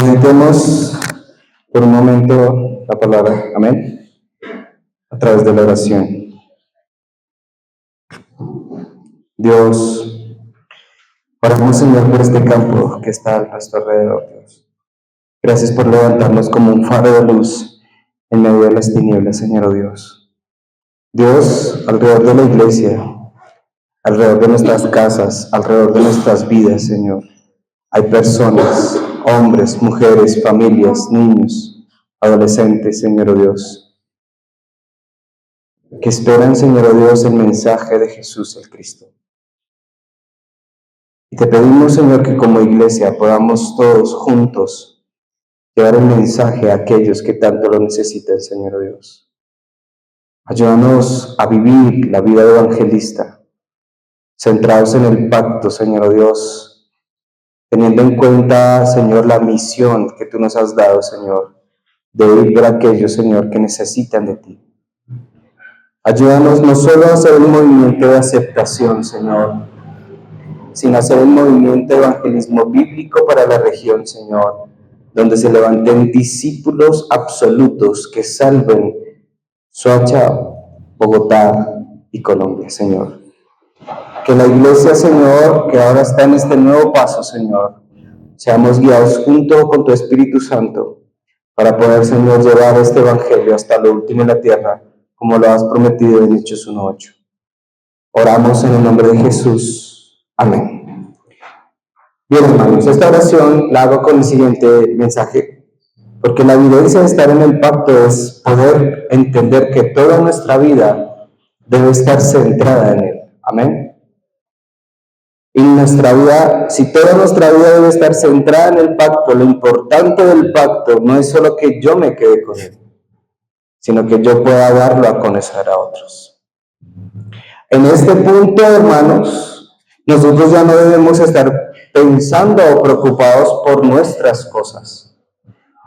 Meditemos por un momento la palabra, amén, a través de la oración. Dios, oramos, Señor, por este campo que está a nuestro alrededor, Dios. Gracias por levantarnos como un faro de luz en medio de las tinieblas, Señor, oh Dios. Dios, alrededor de la iglesia, alrededor de nuestras casas, alrededor de nuestras vidas, Señor, hay personas, hombres, mujeres, familias, niños, adolescentes, Señor, oh Dios, que esperan, Señor, oh Dios, el mensaje de Jesús el Cristo. Y te pedimos, Señor, que como iglesia podamos todos juntos llevar el mensaje a aquellos que tanto lo necesitan, Señor, oh Dios. Ayúdanos a vivir la vida de evangelista, centrados en el pacto, Señor, oh Dios, teniendo en cuenta, Señor, la misión que tú nos has dado, Señor, de ir por aquellos, Señor, que necesitan de ti. Ayúdanos no solo a hacer un movimiento de aceptación, Señor, sino hacer un movimiento de evangelismo bíblico para la región, Señor, donde se levanten discípulos absolutos que salven Soacha, Bogotá y Colombia, Señor. Que la iglesia, Señor, que ahora está en este nuevo paso, Señor, seamos guiados junto con tu Espíritu Santo para poder, Señor, llevar este evangelio hasta lo último en la tierra, como lo has prometido en Hechos 1:8. Oramos en el nombre de Jesús. Amén. Bien, hermanos, esta oración la hago con el siguiente mensaje, porque la evidencia de estar en el pacto es poder entender que toda nuestra vida debe estar centrada en él. Amén. Y nuestra vida, si toda nuestra vida debe estar centrada en el pacto, lo importante del pacto no es solo que yo me quede con él, sino que yo pueda darlo a conocer a otros. En este punto, hermanos, nosotros ya no debemos estar pensando o preocupados por nuestras cosas,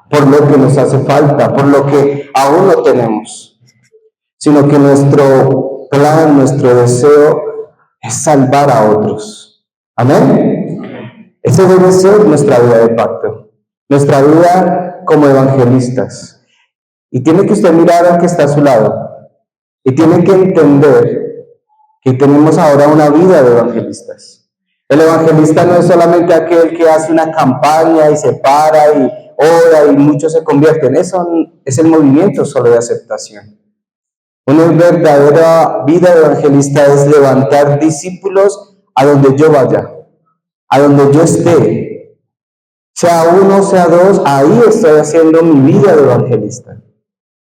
por lo que nos hace falta, por lo que aún no tenemos, sino que nuestro plan, nuestro deseo es salvar a otros. Amén. Esa debe ser nuestra vida de pacto, nuestra vida como evangelistas. Y tiene que usted mirar al que está a su lado y tiene que entender que tenemos ahora una vida de evangelistas. El evangelista no es solamente aquel que hace una campaña y se para y ora y muchos se convierten. Eso es el movimiento solo de aceptación. Una verdadera vida de evangelista es levantar discípulos a donde yo vaya, a donde yo esté. Sea uno, sea dos, ahí estoy haciendo mi vida de evangelista.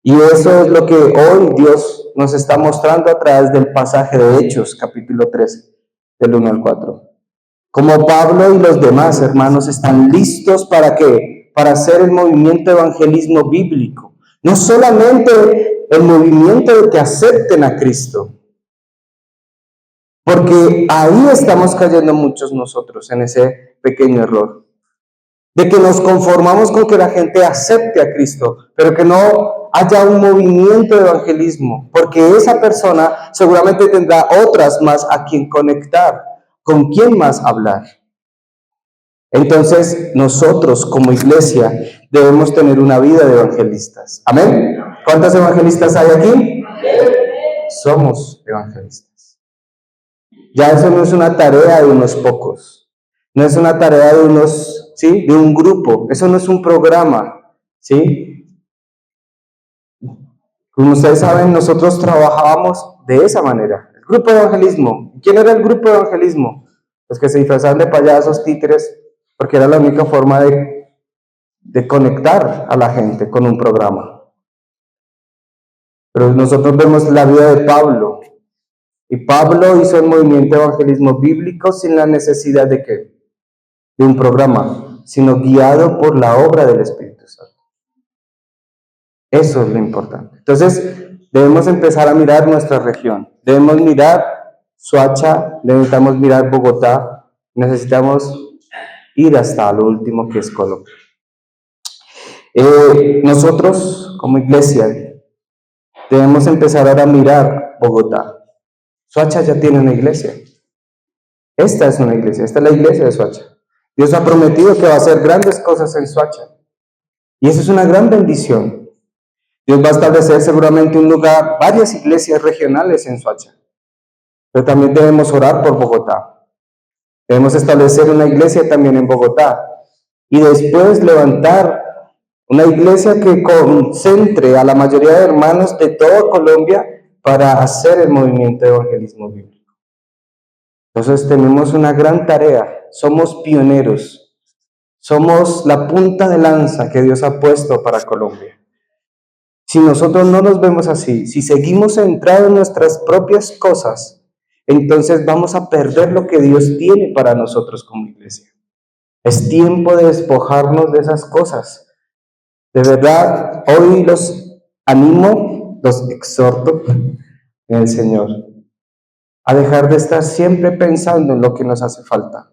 Y eso es lo que hoy Dios nos está mostrando a través del pasaje de Hechos, capítulo 13, del 1 al 4. Como Pablo y los demás hermanos están listos ¿para qué? Para hacer el movimiento de evangelismo bíblico. No solamente el movimiento de que acepten a Cristo, porque ahí estamos cayendo muchos nosotros en ese pequeño error, de que nos conformamos con que la gente acepte a Cristo, pero que no haya un movimiento de evangelismo, porque esa persona seguramente tendrá otras más a quien conectar, con quién más hablar. Entonces, nosotros como iglesia debemos tener una vida de evangelistas. ¿Amén? ¿Cuántos evangelistas hay aquí? Somos evangelistas. Ya eso no es una tarea de unos pocos, no es una tarea de unos, ¿sí? De un grupo, eso no es un programa, ¿sí? Como ustedes saben, nosotros trabajábamos de esa manera. El grupo de evangelismo. ¿Quién era el grupo de evangelismo? Los que se disfrazaban de payasos, títeres, porque era la única forma de conectar a la gente con un programa. Pero nosotros vemos la vida de Pablo. Y Pablo hizo el movimiento de evangelismo bíblico sin la necesidad de ¿qué? De un programa, sino guiado por la obra del Espíritu Santo. Eso es lo importante. Entonces, debemos empezar a mirar nuestra región. Debemos mirar Soacha, necesitamos mirar Bogotá, necesitamos ir hasta lo último que es Colombia. Nosotros, como iglesia, debemos empezar ahora a mirar Bogotá. Soacha ya tiene una iglesia. Esta es una iglesia, esta es la iglesia de Soacha. Dios ha prometido que va a hacer grandes cosas en Soacha. Y eso es una gran bendición. Dios va a establecer seguramente un lugar, varias iglesias regionales en Soacha. Pero también debemos orar por Bogotá. Debemos establecer una iglesia también en Bogotá. Y después levantar una iglesia que concentre a la mayoría de hermanos de toda Colombia para hacer el movimiento de evangelismo bíblico. Entonces tenemos una gran tarea. Somos pioneros. Somos la punta de lanza que Dios ha puesto para Colombia. Si nosotros no nos vemos así, si seguimos centrados en nuestras propias cosas, entonces vamos a perder lo que Dios tiene para nosotros como iglesia. Es tiempo de despojarnos de esas cosas. De verdad, hoy los animo, los exhorto en el Señor a dejar de estar siempre pensando en lo que nos hace falta.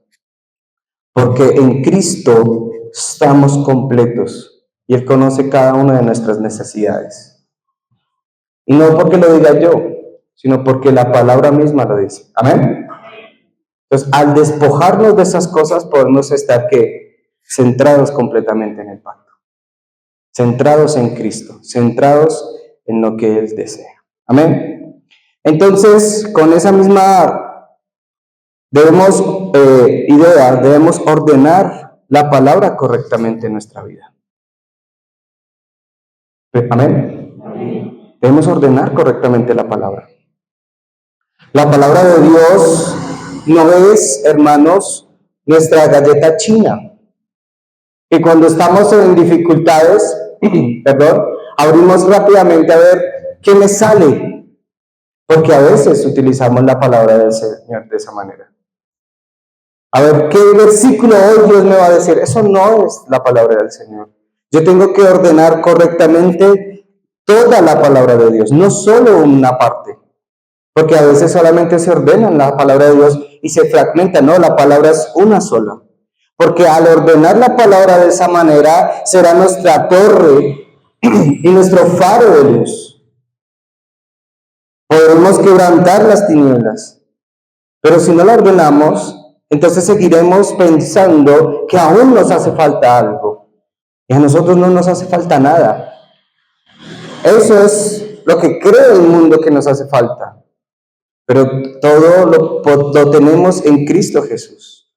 Porque en Cristo estamos completos y Él conoce cada una de nuestras necesidades. Y no porque lo diga yo, sino porque la palabra misma lo dice. Amén. Entonces, al despojarnos de esas cosas, podemos estar centrados completamente en el pacto. Centrados en Cristo, centrados en lo que Él desea. Amén. Entonces, con esa misma debemos ordenar la palabra correctamente en nuestra vida. Amén. Debemos ordenar correctamente la palabra. La palabra de Dios no es, hermanos, nuestra galleta china. Que cuando estamos en dificultades, abrimos rápidamente a ver qué me sale. Porque a veces utilizamos la palabra del Señor de esa manera. A ver, ¿qué versículo hoy Dios me va a decir? Eso no es la palabra del Señor. Yo tengo que ordenar correctamente toda la palabra de Dios, no solo una parte. Porque a veces solamente se ordena la palabra de Dios y se fragmenta. No, la palabra es una sola. Porque al ordenar la palabra de esa manera, será nuestra torre y nuestro faro de luz. Podremos quebrantar las tinieblas. Pero si no la ordenamos, entonces seguiremos pensando que aún nos hace falta algo. Y a nosotros no nos hace falta nada. Eso es lo que cree el mundo que nos hace falta. Pero todo lo tenemos en Cristo Jesús.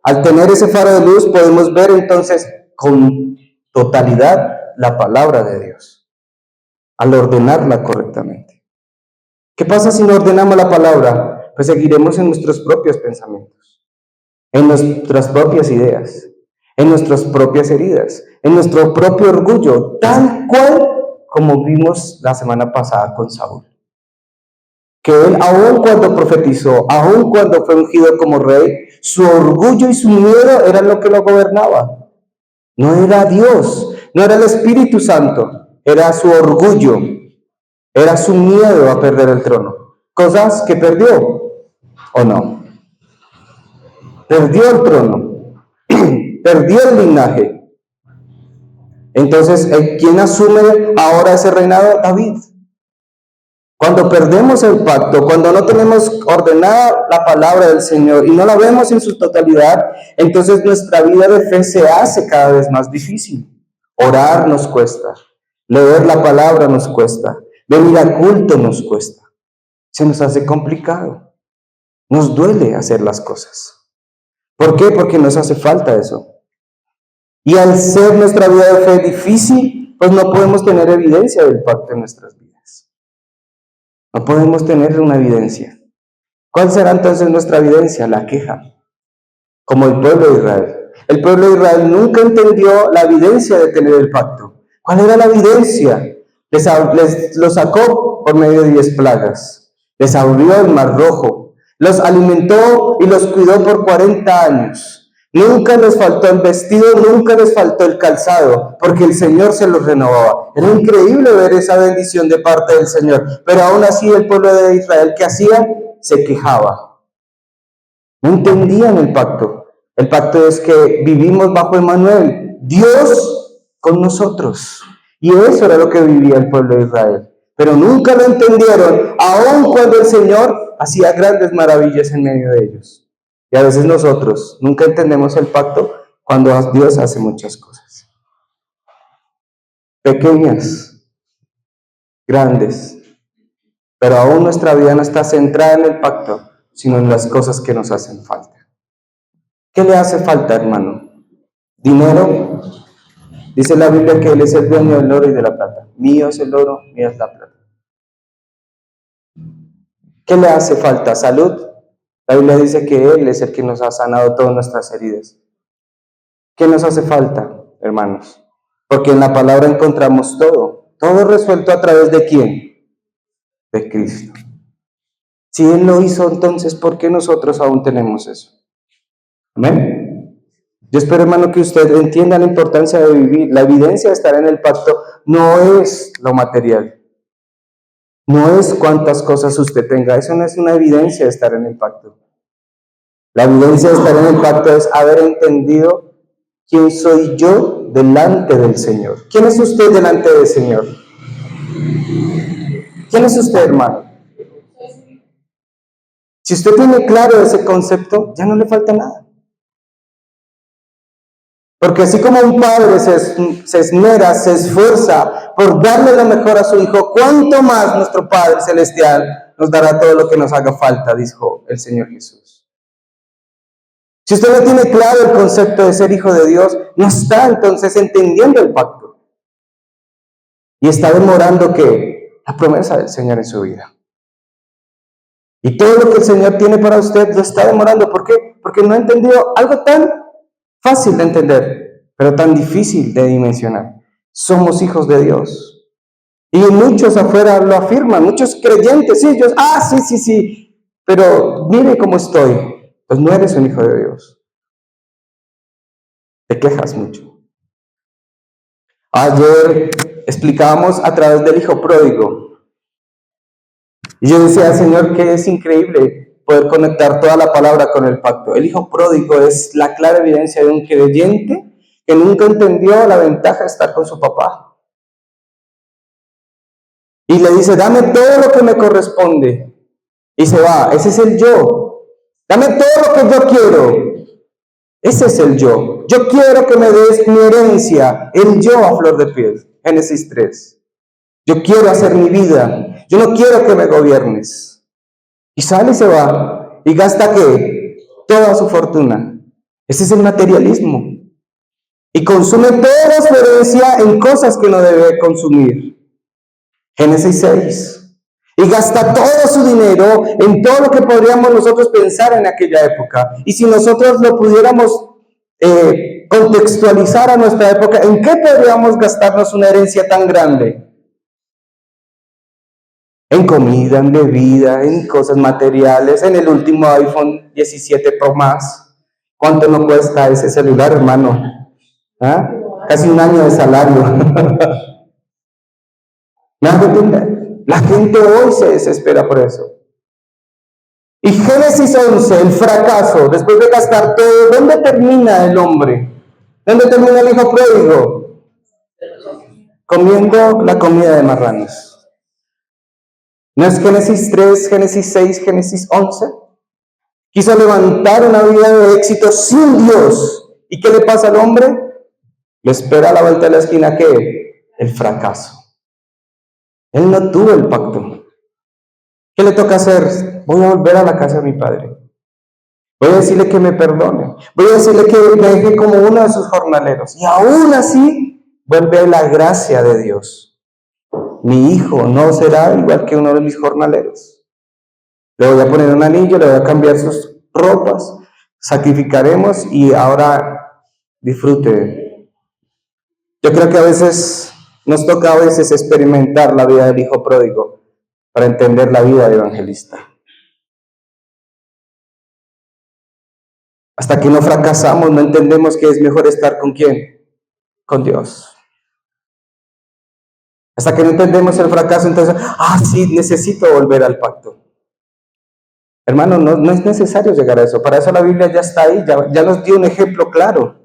Al tener ese faro de luz podemos ver entonces con totalidad la palabra de Dios, al ordenarla correctamente. ¿Qué pasa si no ordenamos la palabra? Pues seguiremos en nuestros propios pensamientos, en nuestras propias ideas, en nuestras propias heridas, en nuestro propio orgullo, tal cual como vimos la semana pasada con Saúl. Que él, aun cuando profetizó, aun cuando fue ungido como rey, su orgullo y su miedo eran lo que lo gobernaba. No era Dios, no era el Espíritu Santo, era su orgullo, era su miedo a perder el trono. Cosas que perdió, ¿o no? Perdió el trono, perdió el linaje. Entonces, ¿quién asume ahora ese reinado? David. Cuando perdemos el pacto, cuando no tenemos ordenada la palabra del Señor y no la vemos en su totalidad, entonces nuestra vida de fe se hace cada vez más difícil. Orar nos cuesta, leer la palabra nos cuesta, venir al culto nos cuesta. Se nos hace complicado, nos duele hacer las cosas. ¿Por qué? Porque nos hace falta eso. Y al ser nuestra vida de fe difícil, pues no podemos tener evidencia del pacto en nuestras vidas. No podemos tener una evidencia. ¿Cuál será entonces nuestra evidencia? La queja, como el pueblo de Israel. El pueblo de Israel nunca entendió la evidencia de tener el pacto. ¿Cuál era la evidencia? Los sacó por medio de 10 plagas. Les abrió el mar rojo. Los alimentó y los cuidó por 40 años. Nunca les faltó el vestido, nunca les faltó el calzado, porque el Señor se los renovaba. Era increíble ver esa bendición de parte del Señor. Pero aún así el pueblo de Israel, ¿qué hacía? Se quejaba. No entendían el pacto. El pacto es que vivimos bajo Emmanuel, Dios con nosotros. Y eso era lo que vivía el pueblo de Israel. Pero nunca lo entendieron, aun cuando el Señor hacía grandes maravillas en medio de ellos. Y a veces nosotros nunca entendemos el pacto cuando Dios hace muchas cosas. pequeñas, grandes, pero aún nuestra vida no está centrada en el pacto, sino en las cosas que nos hacen falta. ¿Qué le hace falta, hermano? ¿Dinero? Dice la Biblia que Él es el dueño del oro y de la plata. Mío es el oro, mía es la plata. ¿Qué le hace falta? ¿Salud? La Biblia dice que Él es el que nos ha sanado todas nuestras heridas. ¿Qué nos hace falta, hermanos? Porque en la palabra encontramos todo. Todo resuelto a través de ¿quién? De Cristo. Si Él lo hizo, entonces, ¿por qué nosotros aún tenemos eso? Amén. Yo espero, hermano, que usted entienda la importancia de vivir. La evidencia de estar en el pacto no es lo material. No es cuántas cosas usted tenga. Eso no es una evidencia de estar en el pacto. La evidencia de estar en el pacto es haber entendido quién soy yo delante del Señor. ¿Quién es usted delante del Señor? ¿Quién es usted, hermano? Si usted tiene claro ese concepto, ya no le falta nada. Porque así como un padre se esmera, se esfuerza por darle lo mejor a su hijo, ¿cuánto más nuestro Padre Celestial nos dará todo lo que nos haga falta? Dijo el Señor Jesús. Si usted no tiene claro el concepto de ser hijo de Dios, no está entonces entendiendo el pacto. Y está demorando que la promesa del Señor en su vida. Y todo lo que el Señor tiene para usted lo está demorando. ¿Por qué? Porque no ha entendido algo tan fácil de entender, pero tan difícil de dimensionar. Somos hijos de Dios. Y muchos afuera lo afirman, muchos creyentes, sí, ellos, sí, pero mire cómo estoy. Pues no eres un hijo de Dios. Te quejas mucho. Ayer explicábamos a través del hijo pródigo. Y yo decía, Señor, que es increíble poder conectar toda la palabra con el pacto. El hijo pródigo es la clara evidencia de un creyente que nunca entendió la ventaja de estar con su papá. Y le dice, dame todo lo que me corresponde. Y se va, ese es el yo. Dame todo lo que yo quiero. Ese es el yo. Yo quiero que me des mi herencia, el yo a flor de piel. Génesis 3. Yo quiero hacer mi vida. Yo no quiero que me gobiernes. Y sale y se va. ¿Y gasta qué? Toda su fortuna. Ese es el materialismo. Y consume toda su herencia en cosas que no debe consumir. Génesis 6. Y gasta todo su dinero en todo lo que podríamos nosotros pensar en aquella época. Y si nosotros lo pudiéramos contextualizar a nuestra época, ¿en qué podríamos gastarnos una herencia tan grande? En comida, en bebida, en cosas materiales, en el último iPhone 17 Pro Max. ¿Cuánto nos cuesta ese celular, hermano? ¿Ah? Casi un año de salario. La gente hoy se desespera por eso. Y Génesis 11, el fracaso, después de gastar todo, ¿dónde termina el hombre? ¿Dónde termina el hijo pródigo? Comiendo la comida de marranos. ¿No es Génesis 3, Génesis 6, Génesis 11? Quiso levantar una vida de éxito sin Dios. ¿Y qué le pasa al hombre? Le espera a la vuelta de la esquina, ¿qué? El fracaso. Él no tuvo el pacto. ¿Qué le toca hacer? Voy a volver a la casa de mi padre. Voy a decirle que me perdone. Voy a decirle que me deje como uno de sus jornaleros. Y aún así, vuelve la gracia de Dios. Mi hijo no será igual que uno de mis jornaleros. Le voy a poner un anillo, le voy a cambiar sus ropas, sacrificaremos y ahora disfrute. Yo creo que a veces nos toca experimentar la vida del hijo pródigo para entender la vida del evangelista. Hasta que no fracasamos, no entendemos que es mejor estar ¿con quién? Con Dios. Hasta que no entendemos el fracaso, entonces, sí, necesito volver al pacto. Hermano, no es necesario llegar a eso. Para eso la Biblia ya está ahí, ya nos dio un ejemplo claro.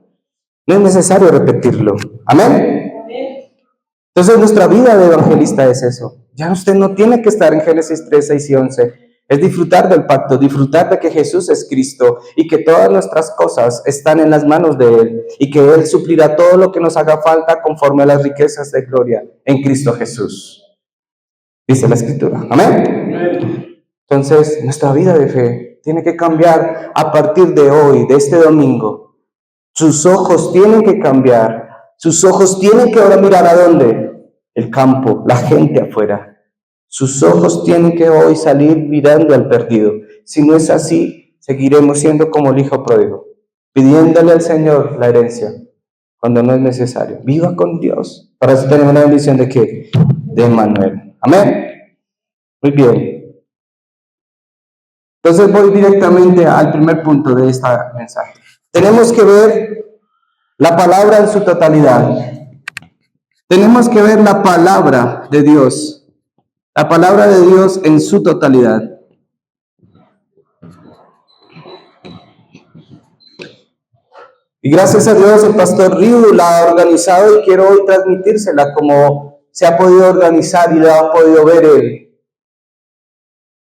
No es necesario repetirlo. ¿Amén? Entonces nuestra vida de evangelista es eso. Ya usted no tiene que estar en Génesis 3, 6 y 11. Es disfrutar del pacto, disfrutar de que Jesús es Cristo y que todas nuestras cosas están en las manos de Él y que Él suplirá todo lo que nos haga falta conforme a las riquezas de gloria en Cristo Jesús. Dice la Escritura. Amén. Entonces, nuestra vida de fe tiene que cambiar a partir de hoy, de este domingo. Sus ojos tienen que cambiar. Sus ojos tienen que ahora mirar a dónde. El campo, la gente afuera. Sus ojos tienen que hoy salir mirando al perdido. Si no es así, seguiremos siendo como el hijo pródigo, pidiéndole al Señor la herencia cuando no es necesario. Viva con Dios. Para eso tenemos la bendición de ¿qué? De Emmanuel. Amén. Muy bien. Entonces voy directamente al primer punto de este mensaje. Tenemos que ver la palabra en su totalidad. Tenemos que ver la palabra de Dios. La palabra de Dios en su totalidad. Y gracias a Dios el pastor Ryu la ha organizado y quiero hoy transmitírsela como se ha podido organizar y la ha podido ver él.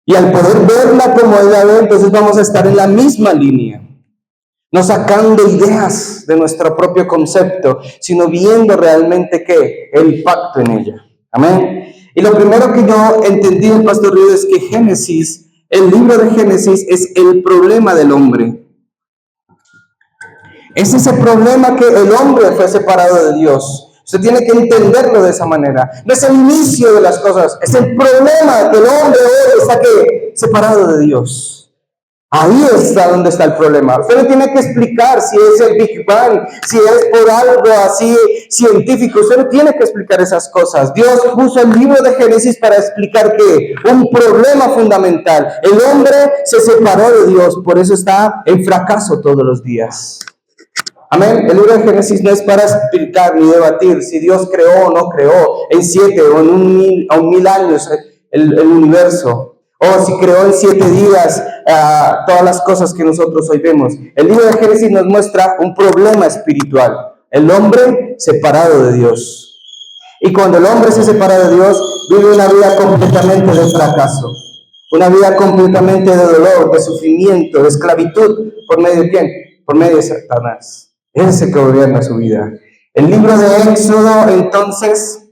Y al poder verla como él la ve, entonces vamos a estar en la misma línea. No sacando ideas de nuestro propio concepto, sino viendo realmente ¿qué? El pacto en ella. Amén. Y lo primero que yo entendí del pastor Río es que Génesis, el libro de Génesis es el problema del hombre. Es ese problema que el hombre fue separado de Dios. Usted tiene que entenderlo de esa manera. No es el inicio de las cosas, es el problema que el hombre hoy está ¿qué? Separado de Dios. Ahí está donde está el problema. Usted no tiene que explicar si es el Big Bang, si es por algo así científico. Usted no tiene que explicar esas cosas. Dios puso el libro de Génesis para explicar que un problema fundamental. El hombre se separó de Dios, por eso está en fracaso todos los días. Amén. El libro de Génesis no es para explicar ni debatir si Dios creó o no creó en 7 o en 1000 años el universo. O si creó en 7 días todas las cosas que nosotros hoy vemos. El libro de Génesis nos muestra un problema espiritual. El hombre separado de Dios. Y cuando el hombre se separa de Dios, vive una vida completamente de fracaso. Una vida completamente de dolor, de sufrimiento, de esclavitud. ¿Por medio de quién? Por medio de Satanás. Ese que gobierna su vida. El libro de Éxodo, entonces,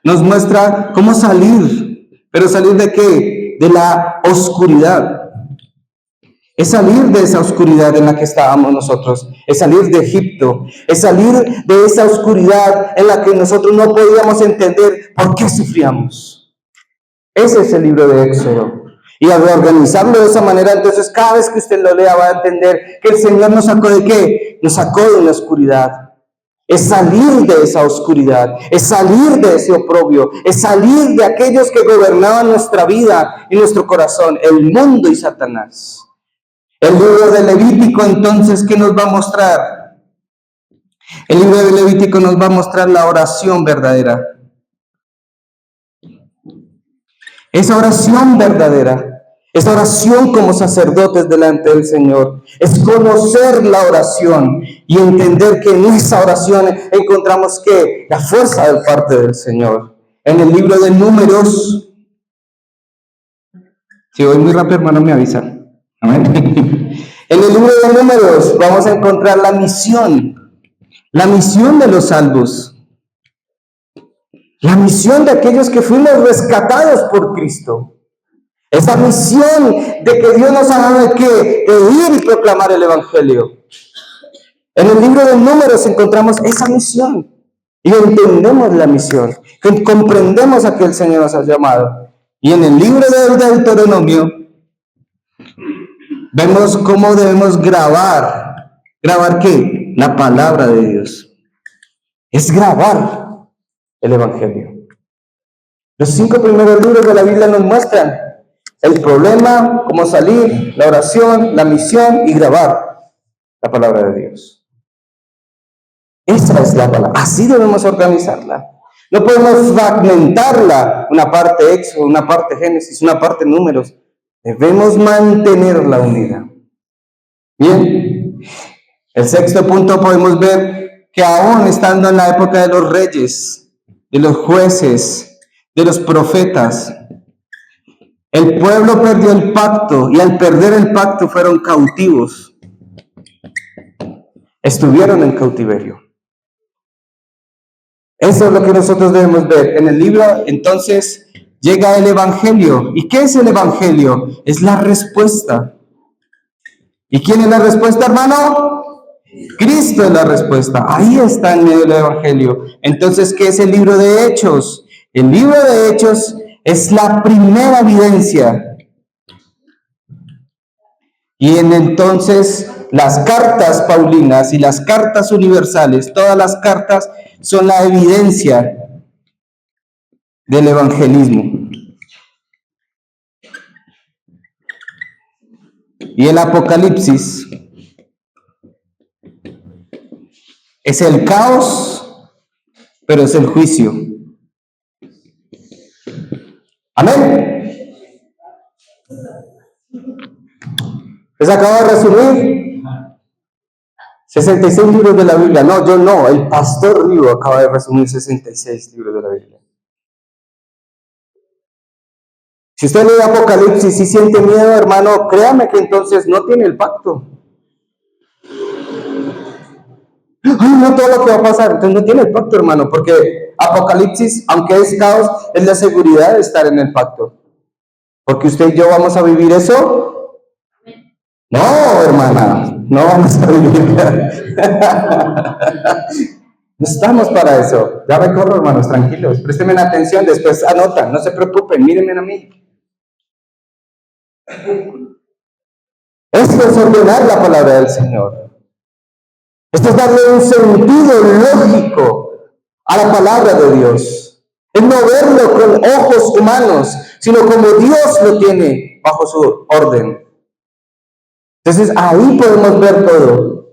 nos muestra cómo salir. ¿Pero salir de qué? De la oscuridad. Es salir de esa oscuridad en la que estábamos nosotros. Es salir de Egipto. Es salir de esa oscuridad en la que nosotros no podíamos entender por qué sufríamos. Ese es el libro de Éxodo. Y al reorganizarlo de esa manera, entonces cada vez que usted lo lea va a entender que el Señor nos sacó ¿de qué? Nos sacó de una oscuridad. Es salir de esa oscuridad, es salir de ese oprobio, es salir de aquellos que gobernaban nuestra vida y nuestro corazón, el mundo y Satanás. El libro de Levítico, entonces, ¿qué nos va a mostrar? El libro de Levítico nos va a mostrar la oración verdadera. Esa oración verdadera. Esa oración como sacerdotes delante del Señor, es conocer la oración y entender que en esa oración encontramos que la fuerza de parte del Señor. En el libro de Números, si voy muy rápido, hermano, me avisan. Amén. En el libro de Números vamos a encontrar la misión de los salvos, la misión de aquellos que fuimos rescatados por Cristo. Esa misión de que Dios nos ha dado de qué? De ir y proclamar el Evangelio. En el libro de Números encontramos esa misión y entendemos la misión, comprendemos a que el Señor nos ha llamado. Y en el libro del Deuteronomio vemos cómo debemos grabar. ¿Grabar qué? La palabra de Dios. Es grabar el Evangelio. Los 5 primeros libros de la Biblia nos muestran el problema, cómo salir, la oración, la misión y grabar la palabra de Dios. Esa es la palabra. Así debemos organizarla. No podemos fragmentarla, una parte Éxodo, una parte Génesis, una parte Números. Debemos mantenerla unida. Bien. El 6.º punto podemos ver que aún estando en la época de los reyes, de los jueces, de los profetas, El pueblo perdió el pacto y al perder el pacto fueron cautivos. Estuvieron en cautiverio. Eso es lo que nosotros debemos ver. En el libro, entonces, llega el Evangelio. ¿Y qué es el Evangelio? Es la respuesta. ¿Y quién es la respuesta, hermano? Cristo es la respuesta. Ahí está en medio del Evangelio. Entonces, ¿qué es el libro de Hechos? El libro de Hechos es la primera evidencia. Y entonces las cartas paulinas y las cartas universales, todas las cartas son la evidencia del evangelismo. Y el Apocalipsis es el caos, pero es el juicio. Amén. Les acabo de resumir 66 libros de la Biblia. No, yo no, el pastor Río acaba de resumir 66 libros de la Biblia. Si usted lee Apocalipsis y siente miedo, hermano, créame que entonces no tiene el pacto. Ay, no todo lo que va a pasar, entonces no tiene el pacto, hermano, porque Apocalipsis, aunque es caos, es la seguridad de estar en el pacto. Porque usted y yo vamos a vivir eso. No, hermana, no vamos a vivir. No estamos para eso. Ya me corro, hermanos, tranquilos. Préstenme atención, después anotan, no se preocupen, mírenme a mí. Esto es ordenar la palabra del Señor. Esto es darle un sentido lógico a la palabra de Dios. Es no verlo con ojos humanos, sino como Dios lo tiene bajo su orden. Entonces ahí podemos ver todo.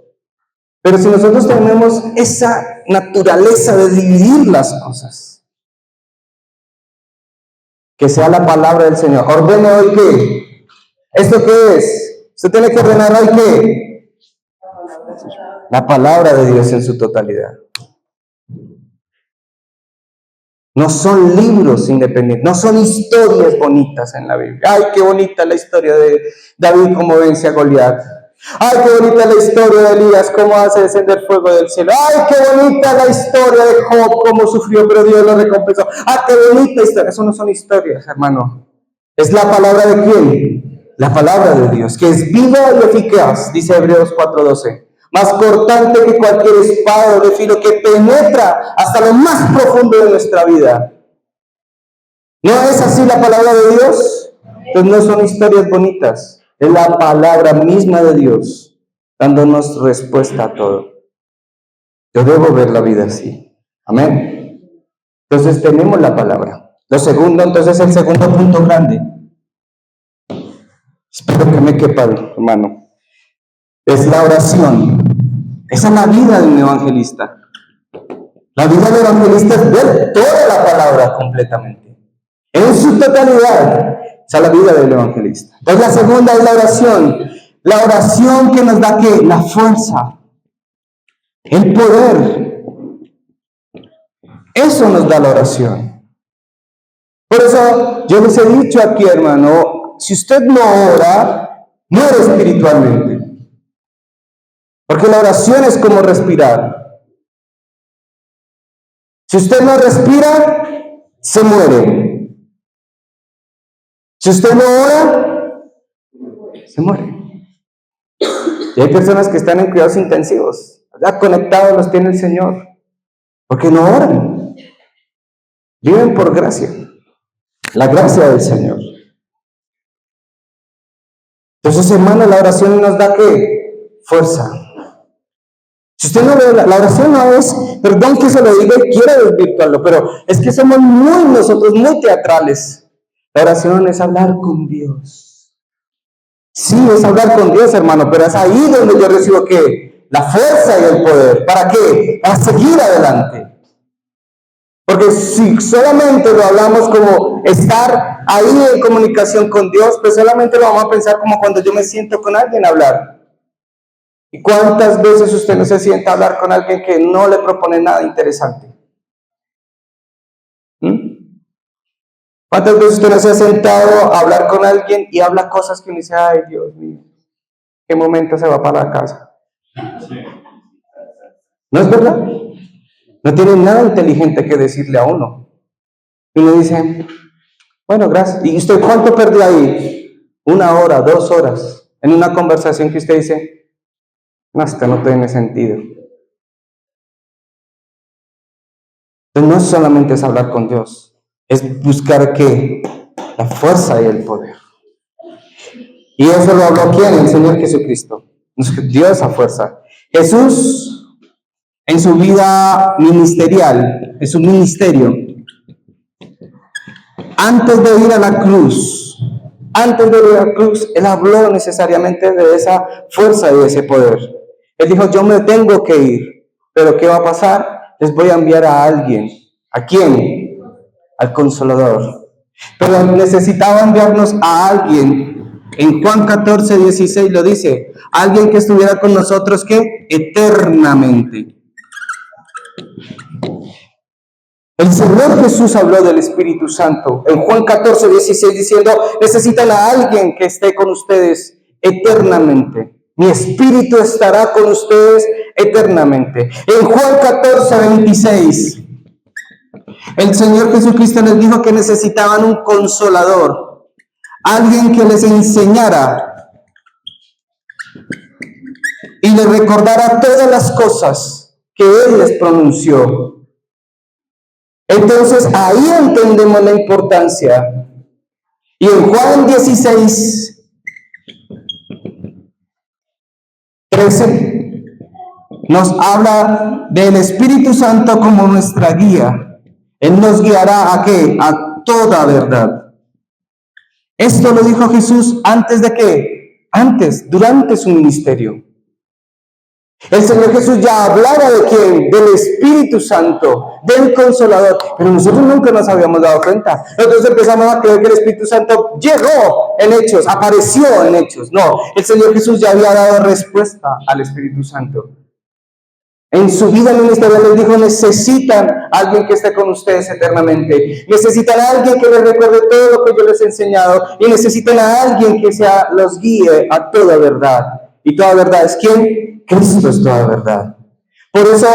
Pero si nosotros tenemos esa naturaleza de dividir las cosas, que sea la palabra del Señor. Ordene hoy qué. ¿Esto qué es? Usted tiene que ordenar hoy qué. La palabra de Dios en su totalidad. No son libros independientes, no son historias bonitas en la Biblia. Ay, qué bonita la historia de David como vence a Goliat. Ay, qué bonita la historia de Elías, cómo hace descender fuego del cielo. Ay, qué bonita la historia de Job, cómo sufrió, pero Dios lo recompensó. Ay, qué bonita historia. Eso no son historias, hermano. ¿Es la palabra de quién? La palabra de Dios, que es viva y eficaz, dice Hebreos 4:12. Más cortante que cualquier espada de filo, que penetra hasta lo más profundo de nuestra vida. ¿No es así la palabra de Dios? Entonces no son historias bonitas. Es la palabra misma de Dios, dándonos respuesta a todo. Yo debo ver la vida así. Amén. Entonces tenemos la palabra. Lo segundo, entonces el segundo punto grande. Espero que me quepa, hermano. Es la oración. Esa es la vida de un evangelista. La vida del evangelista es ver toda la palabra completamente. En su totalidad. Esa es la vida del evangelista. Entonces la segunda es la oración. La oración que nos da ¿qué? La fuerza. El poder. Eso nos da la oración. Por eso yo les he dicho aquí, hermano, si usted no ora, muere espiritualmente. Porque la oración es como respirar. Si usted no respira, se muere. Si usted no ora, se muere. Y hay personas que están en cuidados intensivos, ya conectados los tiene el Señor, porque no oran. Viven por gracia, la gracia del Señor. Entonces, hermano, la oración nos da ¿qué? Fuerza. Si usted no ve, la oración no es, perdón que se lo diga y quiero desvirtuarlo, pero es que somos nosotros muy teatrales. La oración es hablar con Dios. Sí, es hablar con Dios, hermano, pero es ahí donde yo recibo ¿qué? La fuerza y el poder. ¿Para qué? Para seguir adelante. Porque si solamente lo hablamos como estar ahí en comunicación con Dios, pues solamente lo vamos a pensar como cuando yo me siento con alguien a hablar. ¿Y cuántas veces usted no se sienta a hablar con alguien que no le propone nada interesante? ¿Cuántas veces usted no se ha sentado a hablar con alguien y habla cosas que uno dice, ay, Dios mío, qué momento se va para la casa? ¿No es verdad? No tiene nada inteligente que decirle a uno. Y uno dice, bueno, gracias. ¿Y usted cuánto perdió ahí? 1 hora, 2 horas, en una conversación que usted dice, no, esto no tiene sentido. Entonces no solamente es hablar con Dios, es buscar ¿qué? La fuerza y el poder. Y eso lo habló ¿quién? El Señor Jesucristo. Nos dio esa fuerza. Jesús, en su vida ministerial, en su ministerio, antes de ir a la cruz, Él habló necesariamente de esa fuerza y de ese poder. Él dijo, yo me tengo que ir, pero ¿qué va a pasar? Les voy a enviar a alguien. ¿A quién? Al Consolador. Pero necesitaba enviarnos a alguien. En Juan 14:16 lo dice, alguien que estuviera con nosotros, ¿qué? Eternamente. El Señor Jesús habló del Espíritu Santo en Juan 14:16 diciendo, necesitan a alguien que esté con ustedes eternamente. Mi Espíritu estará con ustedes eternamente. En Juan 14:26, el Señor Jesucristo les dijo que necesitaban un consolador, alguien que les enseñara y les recordara todas las cosas que Él les pronunció. Entonces ahí entendemos la importancia. Y en Juan 16:13 nos habla del Espíritu Santo como nuestra guía. Él nos guiará ¿a qué? A toda verdad. Esto lo dijo Jesús antes de qué? Antes, durante su ministerio. El Señor Jesús ya hablaba de quién, del Espíritu Santo, del Consolador, pero nosotros nunca nos habíamos dado cuenta. Nosotros empezamos a creer que el Espíritu Santo llegó en Hechos, apareció en Hechos. No, el Señor Jesús ya había dado respuesta al Espíritu Santo. En su vida ministerial les dijo, necesitan a alguien que esté con ustedes eternamente. Necesitan a alguien que les recuerde todo lo que yo les he enseñado. Y necesitan a alguien que los guíe a toda verdad. ¿Y toda verdad es quién? Cristo es toda verdad. Por eso,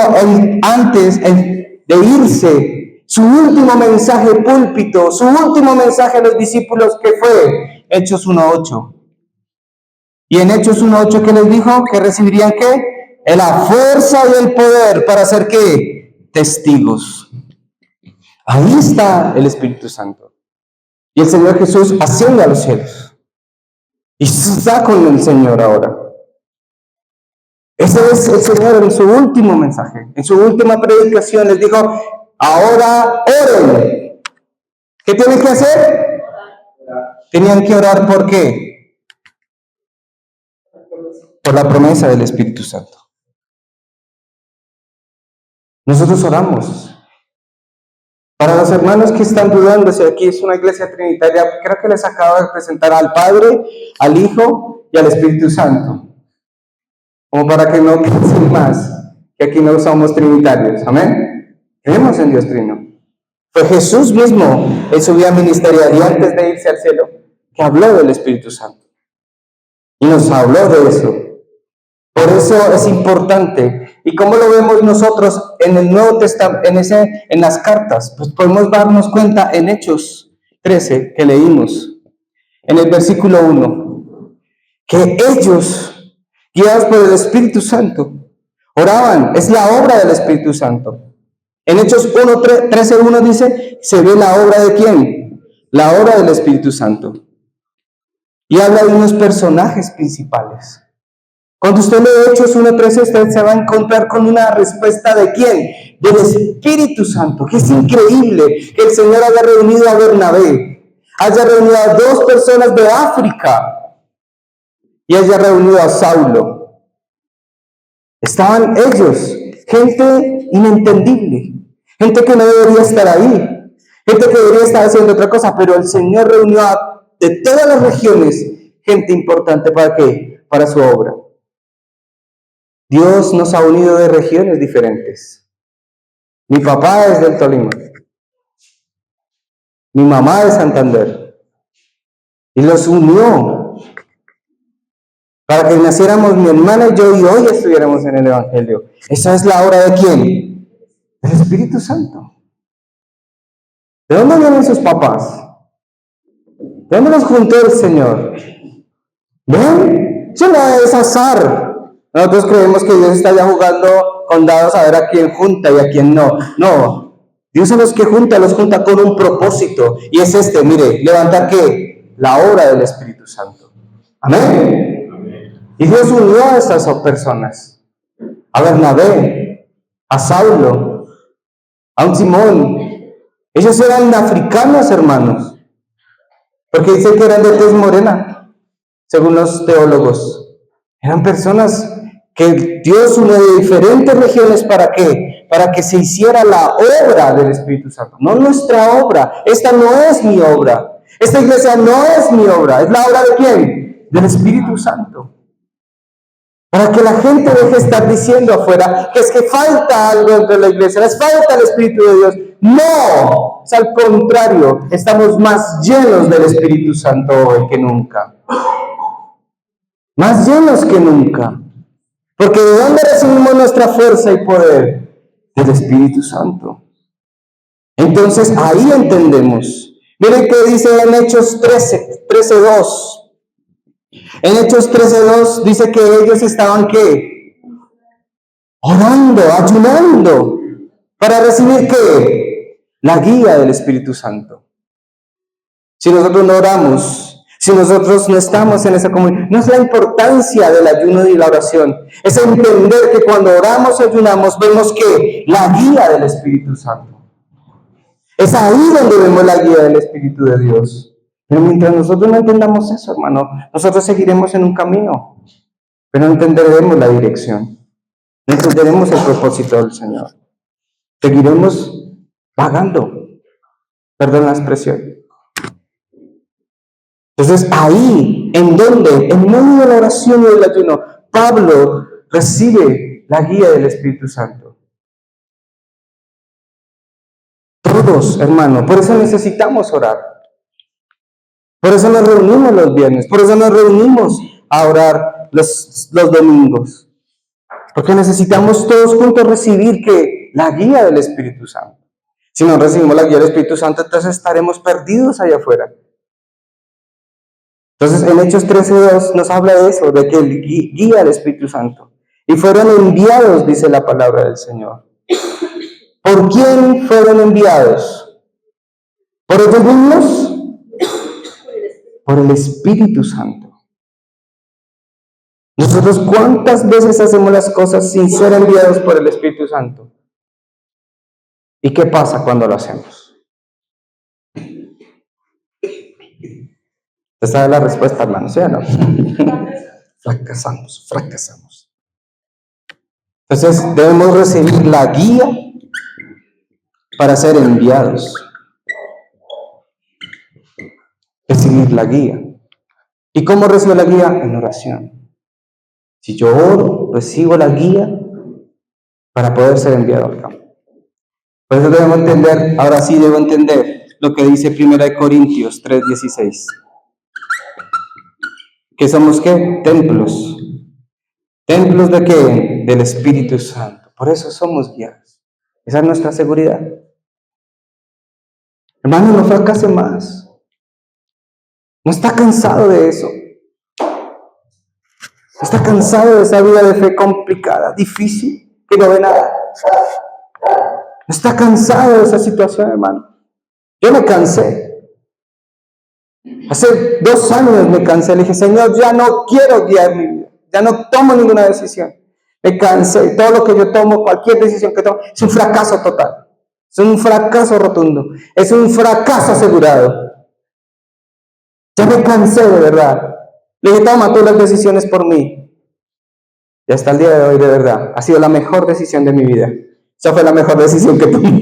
antes de irse, su último mensaje púlpito, su último mensaje a los discípulos, ¿qué fue? Hechos 1:8. Y en Hechos 1:8, ¿qué les dijo? Que recibirían ¿qué? La fuerza y el poder para hacer ¿qué? Testigos. Ahí está el Espíritu Santo. Y el Señor Jesús asciende a los cielos. Y está con el Señor ahora. Ese es el Señor en su último mensaje, en su última predicación les dijo, ahora oren. ¿Qué tienen que hacer? Tenían que orar ¿por qué? Por la promesa del Espíritu Santo. Nosotros oramos. Para los hermanos que están dudando si aquí es una iglesia trinitaria, creo que les acabo de presentar al Padre, al Hijo y al Espíritu Santo. Como para que no piensen más que aquí no somos trinitarios. Amén. Creemos en Dios Trino. Fue Jesús mismo en su vida ministerial y antes de irse al cielo que habló del Espíritu Santo. Y nos habló de eso. Por eso es importante. ¿Y cómo lo vemos nosotros en el Nuevo Testamento, en las cartas? Pues podemos darnos cuenta en Hechos 13 que leímos, en el versículo 1, que ellos, guiados por el Espíritu Santo, oraban. Es la obra del Espíritu Santo. En Hechos 13:1 dice, se ve la obra de ¿quién? La obra del Espíritu Santo. Y habla de unos personajes principales. Cuando usted lee Hechos 1:13, usted se va a encontrar con una respuesta ¿de quién? Del Espíritu Santo, que es increíble que el Señor haya reunido a Bernabé, haya reunido a 2 personas de África y haya reunido a Saulo. Estaban ellos, gente inentendible, gente que no debería estar ahí, gente que debería estar haciendo otra cosa, pero el Señor reunió de todas las regiones gente importante. ¿Para qué? Para su obra. Dios nos ha unido de regiones diferentes. Mi papá es del Tolima. mi mamá de Santander, y los unió para que naciéramos mi hermana y yo y hoy estuviéramos en el Evangelio. ¿Esa es la obra de quién? Del Espíritu Santo. ¿De dónde vienen sus papás? ¿De dónde los juntó el Señor? ¿Ven? Eso no es azar. Nosotros creemos que Dios está ya jugando con dados a ver a quién junta y a quién no. No. Dios a los que junta, los junta con un propósito. Y es este, mire, levantar ¿qué? La obra del Espíritu Santo. Amén. Y Dios unió a estas personas. A Bernabé, a Saulo, a un Simón. Ellos eran africanos, hermanos. Porque dicen que eran de tez morena, según los teólogos. Eran personas que Dios unió de diferentes regiones. ¿Para qué? Para que se hiciera la obra del Espíritu Santo. No nuestra obra. Esta no es mi obra. Esta iglesia no es mi obra. ¿Es la obra de quién? Del Espíritu Santo. Para que la gente deje de estar diciendo afuera que es que falta algo dentro de la iglesia, les falta el Espíritu de Dios. No, es al contrario, estamos más llenos del Espíritu Santo hoy que nunca. Más llenos que nunca. Porque ¿de dónde recibimos nuestra fuerza y poder? Del Espíritu Santo. Entonces ahí entendemos. Miren que dice en Hechos 13:2. En Hechos 13:2 dice que ellos estaban ¿qué? Orando, ayunando, para recibir ¿qué? La guía del Espíritu Santo. Si nosotros no oramos, si nosotros no estamos en esa comunión, no es la importancia del ayuno y la oración, es entender que cuando oramos y ayunamos vemos que la guía del Espíritu Santo. Es ahí donde vemos la guía del Espíritu de Dios. Pero mientras nosotros no entendamos eso, hermano, nosotros seguiremos en un camino, pero no entenderemos la dirección, no entenderemos el propósito del Señor. Seguiremos vagando, perdón la expresión. Entonces ahí, ¿en dónde? En medio de la oración y del ayuno, Pablo recibe la guía del Espíritu Santo. Todos, hermano, por eso necesitamos orar. Por eso nos reunimos los viernes, por eso nos reunimos a orar los domingos. Porque necesitamos todos juntos recibir ¿qué? La guía del Espíritu Santo. Si no recibimos la guía del Espíritu Santo, entonces estaremos perdidos allá afuera. Entonces en Hechos 13:2 nos habla de eso, de que Él guía al Espíritu Santo. Y fueron enviados, dice la palabra del Señor. ¿Por quién fueron enviados? ¿Por ellos mismos? Por el Espíritu Santo. Nosotros ¿cuántas veces hacemos las cosas sin ser enviados por el Espíritu Santo? ¿Y qué pasa cuando lo hacemos? Esa es la respuesta, hermano, ¿sí o no? Fracasamos. Entonces debemos recibir la guía para ser enviados. Recibir la guía. ¿Y cómo recibo la guía? En oración. Si yo oro, recibo la guía para poder ser enviado al campo. Por eso debemos entender, ahora sí debo entender lo que dice 1 Corintios 3:16. ¿Que somos qué? Templos. ¿Templos de qué? Del Espíritu Santo. Por eso somos guiados. Esa es nuestra seguridad. Hermano, no fracase más. ¿No está cansado de eso? ¿Está cansado de esa vida de fe complicada, difícil, que no ve nada? ¿No está cansado de esa situación, hermano? Yo me cansé. Hace 2 años me cansé. Le dije, Señor, ya no quiero guiar mi vida. Ya no tomo ninguna decisión. Me cansé. Todo lo que yo tomo, cualquier decisión que tomo, es un fracaso total. Es un fracaso rotundo. Es un fracaso asegurado. Ya me cansé de verdad. Le dije, toma tú las decisiones por mí. Y hasta el día de hoy, de verdad, ha sido la mejor decisión de mi vida. Esa fue la mejor decisión que tomé.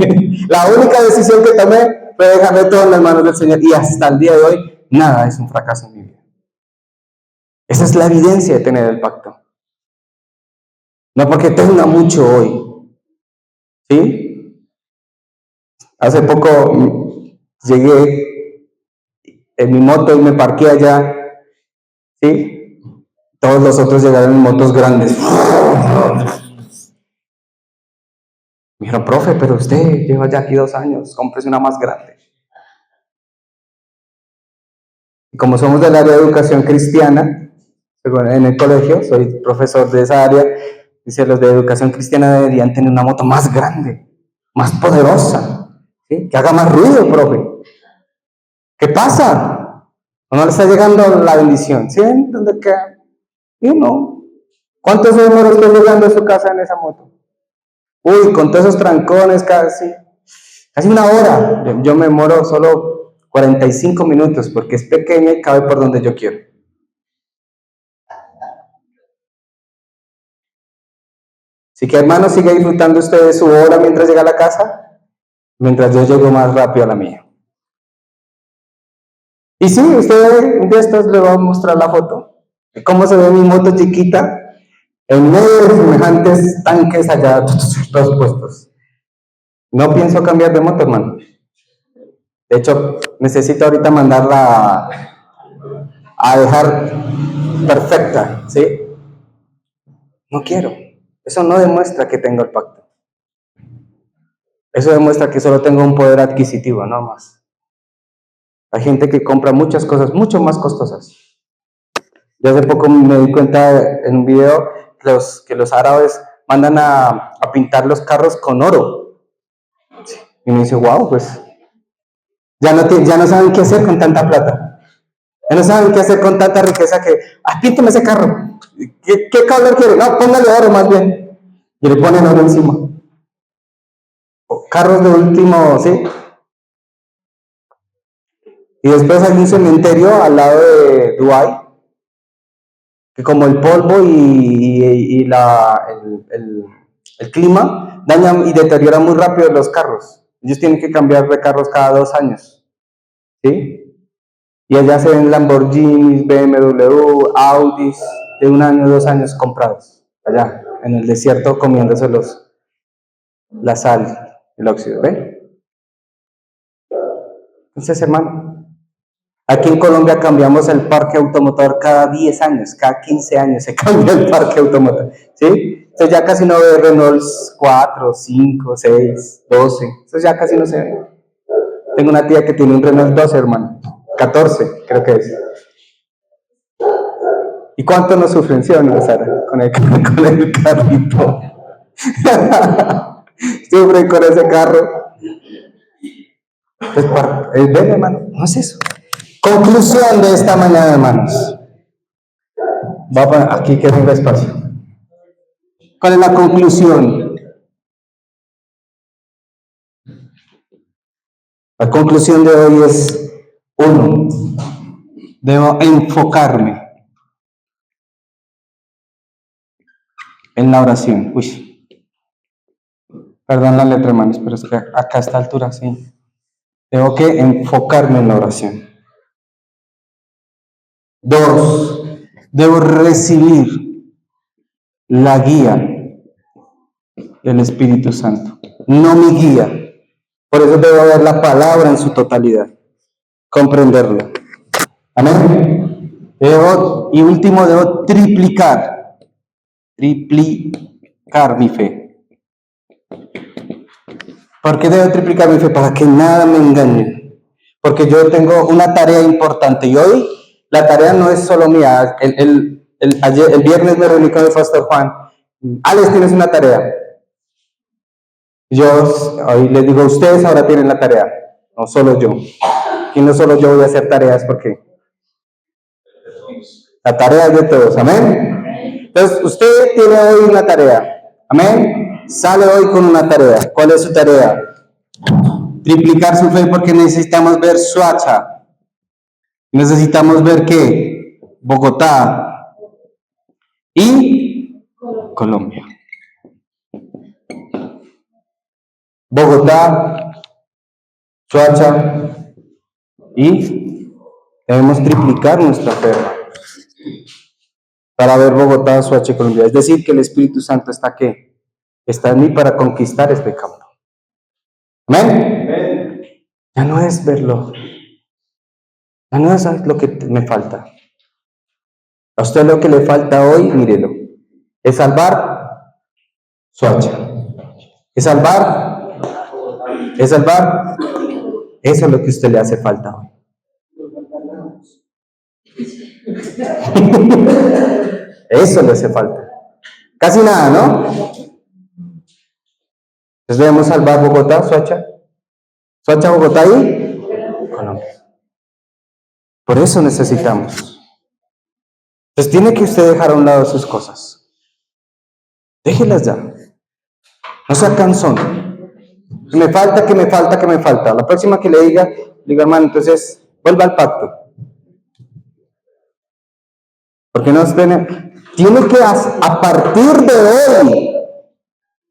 La única decisión que tomé fue dejarle todo en las manos del Señor. Y hasta el día de hoy, nada es un fracaso en mi vida. Esa es la evidencia de tener el pacto. No porque tenga mucho hoy. ¿Sí? Hace poco Llegué en mi moto y me parqué allá, ¿sí? Todos los otros llegaron en motos grandes. Me dijeron, profe, pero usted lleva ya aquí 2 años, cómprese una más grande. Y como somos del área de educación cristiana, en el colegio, soy profesor de esa área, dice, los de educación cristiana deberían tener una moto más grande, más poderosa, ¿sí? Que haga más ruido, profe. ¿Qué pasa? ¿No le está llegando la bendición? ¿Sí? ¿Dónde queda? Y no. ¿Cuántos números estoy llegando a su casa en esa moto? Uy, con todos esos trancones, casi 1 hora. Yo me demoro solo 45 minutos porque es pequeña y cabe por donde yo quiero. Así que, hermanos, sigue disfrutando usted de su hora mientras llega a la casa, mientras yo llego más rápido a la mía. Y sí, usted de estos le va a mostrar la foto de cómo se ve mi moto chiquita en medio de semejantes tanques allá, todos puestos. No pienso cambiar de moto, hermano. De hecho, necesito ahorita mandarla a dejar perfecta, ¿sí? No quiero. Eso no demuestra que tengo el pacto. Eso demuestra que solo tengo un poder adquisitivo, no más. Hay gente que compra muchas cosas mucho más costosas. Yo hace poco me di cuenta en un video que los árabes mandan a pintar los carros con oro. Y me dice, wow, pues ya no saben qué hacer con tanta plata. Ya no saben qué hacer con tanta riqueza que, píntame ese carro. ¿Qué color quiere? No, póngale oro más bien. Y le ponen oro encima. Carros de último, ¿sí? Y después hay un cementerio al lado de Dubái, que como el polvo y el clima dañan y deterioran muy rápido los carros. Ellos tienen que cambiar de carros cada 2 años, ¿sí? Y allá se ven Lamborghinis, BMW, Audis, de 1 año, 2 años comprados, allá, en el desierto comiéndose la sal, el óxido, ¿ven? Entonces, hermano, aquí en Colombia cambiamos el parque automotor cada 10 años, cada 15 años se cambia el parque automotor, ¿sí? Entonces ya casi no ve Renaults 4, 5, 6, 12, eso ya casi no se ve. Tengo una tía que tiene un Renault 12, hermano, 14 creo que es. ¿Y cuánto nos sufren, sí o no, Sara? Con el carrito. Sufren con ese carro. Ven, hermano, no es eso. Conclusión de esta mañana, hermanos. Voy a poner aquí que tenga espacio. ¿Cuál es la conclusión? La conclusión de hoy es: 1. Debo enfocarme en la oración. Uy, perdón la letra, hermanos, pero es que acá a esta altura, sí. Tengo que enfocarme en la oración. 2. Debo recibir la guía del Espíritu Santo, no mi guía. Por eso debo ver la palabra en su totalidad, comprenderla. Amén. Y último, debo triplicar mi fe. ¿Por qué debo triplicar mi fe? Para que nada me engañe. Porque yo tengo una tarea importante y hoy la tarea no es solo mía. El viernes me reuní con el pastor Juan. Alex, tienes una tarea. Yo hoy les digo, ustedes ahora tienen la tarea, no solo yo. Y no solo yo voy a hacer tareas porque la tarea es de todos, amén. Entonces, usted tiene hoy una tarea, amén. Sale hoy con una tarea. ¿Cuál es su tarea? Triplicar su fe porque necesitamos ver Soacha. Necesitamos ver ¿qué? Bogotá y Colombia. Bogotá, Soacha y debemos triplicar nuestra fe para ver Bogotá, Soacha y Colombia. Es decir, que el Espíritu Santo está ¿qué? Está en mí para conquistar este campo. ¿Amén? Ya no es verlo. Ya no es lo que me falta. A usted lo que le falta hoy, mírelo, es salvar su hacha. Es salvar, es salvar. Eso es lo que a usted le hace falta hoy. Eso le hace falta. Casi nada, ¿no? Entonces debemos salvar Bogotá, Soacha. Soacha, Bogotá y Colombia. Por eso necesitamos. Entonces tiene que usted dejar a un lado sus cosas. Déjelas ya. No sea cansón. Que me falta, que me falta, que me falta. La próxima que le diga, hermano, entonces vuelva al pacto. Porque no tiene que a partir de hoy,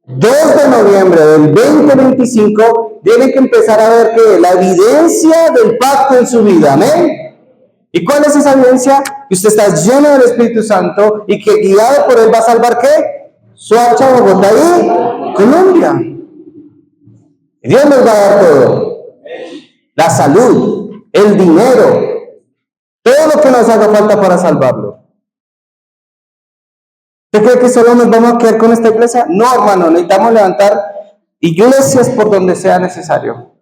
2 de noviembre del 2025, tiene que empezar a ver que la evidencia del pacto en su vida, amén. ¿Y cuál es esa evidencia? Que usted está lleno del Espíritu Santo y que guiado por él va a salvar ¿qué? Soacha, Bogotá y Colombia. Y Dios nos va a dar todo. La salud, el dinero, todo lo que nos haga falta para salvarlo. ¿Usted cree que solo nos vamos a quedar con esta iglesia? No, hermano, necesitamos levantar iglesias por donde sea necesario.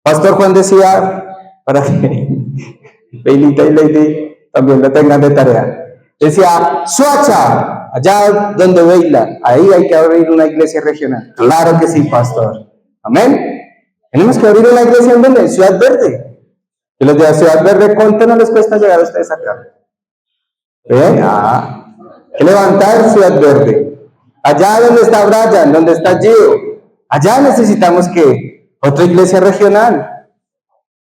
Pastor Juan decía, para que Beilita y Lady también lo tengan de tarea, decía, Soacha, allá donde Beila, ahí hay que abrir una iglesia regional. Claro que sí, pastor. Amén. Tenemos que abrir una iglesia en donde, en Ciudad Verde. Y los de la Ciudad Verde, ¿cuánto no les cuesta llegar a ustedes acá? Que levantar Ciudad Verde. Allá donde está Brian, donde está Gio, allá necesitamos que otra iglesia regional.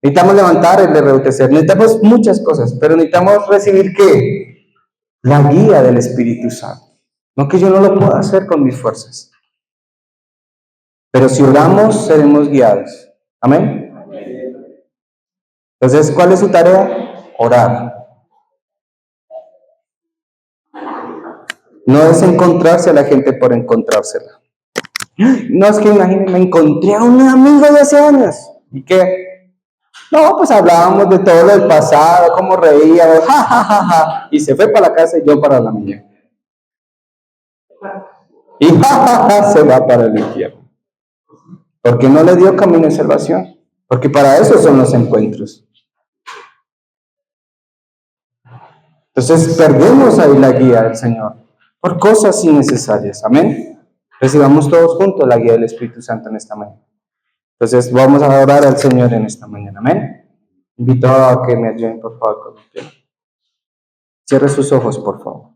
Necesitamos levantar el RUTC, necesitamos muchas cosas, pero necesitamos recibir ¿qué? La guía del Espíritu Santo. No que yo no lo pueda hacer con mis fuerzas. Pero si oramos, seremos guiados. Amén. Entonces, ¿cuál es su tarea? Orar. No es encontrarse a la gente por encontrársela. No, es que imagínense, me encontré a un amigo de hace años. ¿Y qué? No, pues hablábamos de todo lo del pasado, cómo reíamos, ja. Y se fue para la casa y yo para la mía. Y se va para el infierno. Porque no le dio camino de salvación. Porque para eso son los encuentros. Entonces perdemos ahí la guía del Señor por cosas innecesarias. Amén. Recibamos todos juntos la guía del Espíritu Santo en esta mañana. Entonces vamos a orar al Señor en esta mañana. Amén. Invito a que me ayuden por favor con el pie. Cierre sus ojos, por favor.